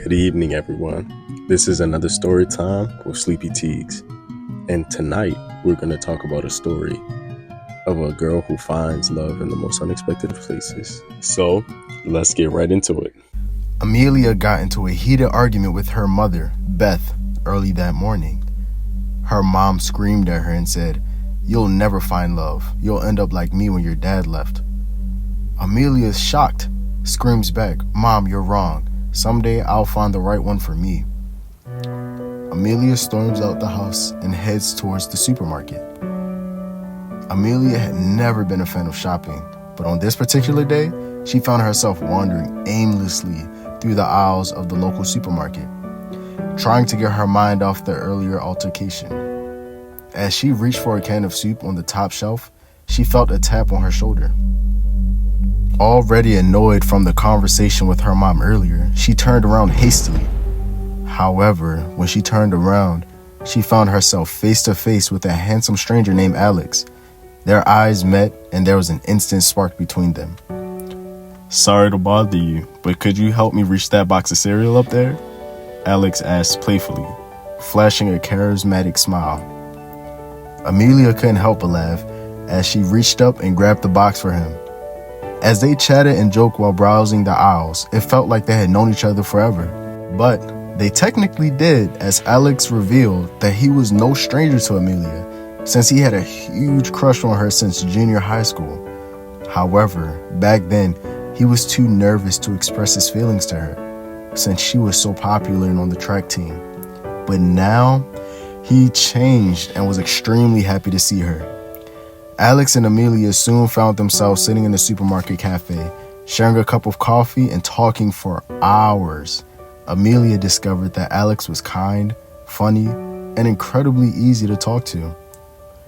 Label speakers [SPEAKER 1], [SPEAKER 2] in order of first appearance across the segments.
[SPEAKER 1] Good evening, everyone. This is another story time with Sleepy Teagues. And tonight, we're going to talk about a story of a girl who finds love in the most unexpected of places. So, let's get right into it.
[SPEAKER 2] Amelia got into a heated argument with her mother, Beth, early that morning. Her mom screamed at her and said, "You'll never find love. You'll end up like me when your dad left." Amelia is shocked, screams back, "Mom, you're wrong. Someday I'll find the right one for me." Amelia storms out the house and heads towards the supermarket. Amelia had never been a fan of shopping, but on this particular day, she found herself wandering aimlessly through the aisles of the local supermarket, trying to get her mind off the earlier altercation. As she reached for a can of soup on the top shelf, she felt a tap on her shoulder. Already annoyed from the conversation with her mom earlier, she turned around hastily. However, when she turned around, she found herself face to face with a handsome stranger named Alex. Their eyes met, and there was an instant spark between them. "Sorry to bother you, but could you help me reach that box of cereal up there?" Alex asked playfully, flashing a charismatic smile. Amelia couldn't help but laugh as she reached up and grabbed the box for him. As they chatted and joked while browsing the aisles, it felt like they had known each other forever. But they technically did, as Alex revealed that he was no stranger to Amelia, since he had a huge crush on her since junior high school. However, back then, he was too nervous to express his feelings to her, since she was so popular and on the track team. But now, he changed and was extremely happy to see her. Alex and Amelia soon found themselves sitting in the supermarket cafe, sharing a cup of coffee and talking for hours. Amelia discovered that Alex was kind, funny, and incredibly easy to talk to.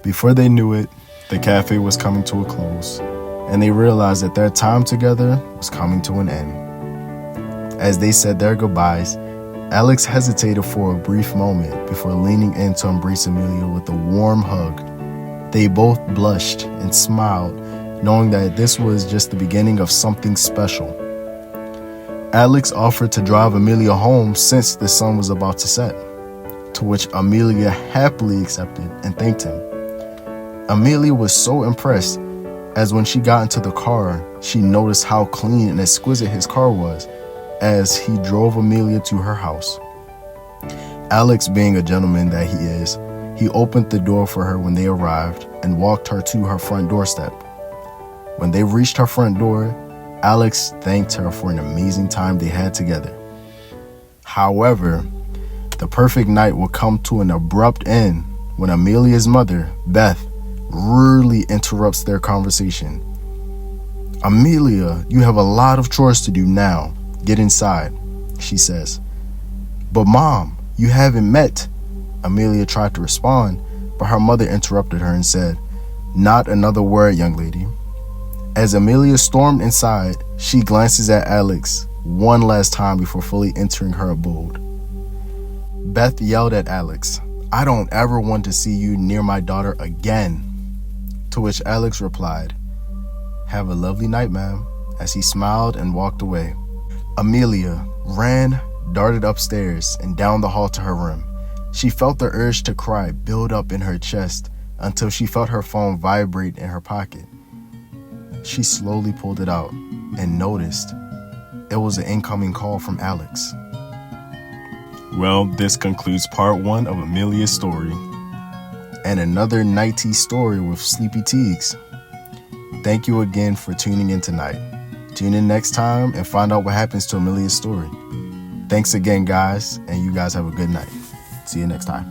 [SPEAKER 2] Before they knew it, the cafe was coming to a close, and they realized that their time together was coming to an end. As they said their goodbyes, Alex hesitated for a brief moment before leaning in to embrace Amelia with a warm hug. They both blushed and smiled, knowing that this was just the beginning of something special. Alex offered to drive Amelia home since the sun was about to set, to which Amelia happily accepted and thanked him. Amelia was so impressed, as when she got into the car, she noticed how clean and exquisite his car was as he drove Amelia to her house. Alex, being a gentleman that he is, he opened the door for her when they arrived and walked her to her front doorstep. When they reached her front door, Alex thanked her for an amazing time they had together. However, the perfect night would come to an abrupt end when Amelia's mother, Beth, rudely interrupts their conversation. "Amelia, you have a lot of chores to do now. Get inside," she says. "But Mom, you haven't met." Amelia tried to respond, but her mother interrupted her and said, "Not another word, young lady." As Amelia stormed inside, she glances at Alex one last time before fully entering her abode. Beth yelled at Alex, "I don't ever want to see you near my daughter again." To which Alex replied, "Have a lovely night, ma'am," as he smiled and walked away. Amelia ran, darted upstairs, and down the hall to her room. She felt the urge to cry build up in her chest until she felt her phone vibrate in her pocket. She slowly pulled it out and noticed it was an incoming call from Alex. Well, this concludes part 1 of Amelia's story, and another nighty story with Sleepy Teagues. Thank you again for tuning in tonight. Tune in next time and find out what happens to Amelia's story. Thanks again, guys, and you guys have a good night. See you next time.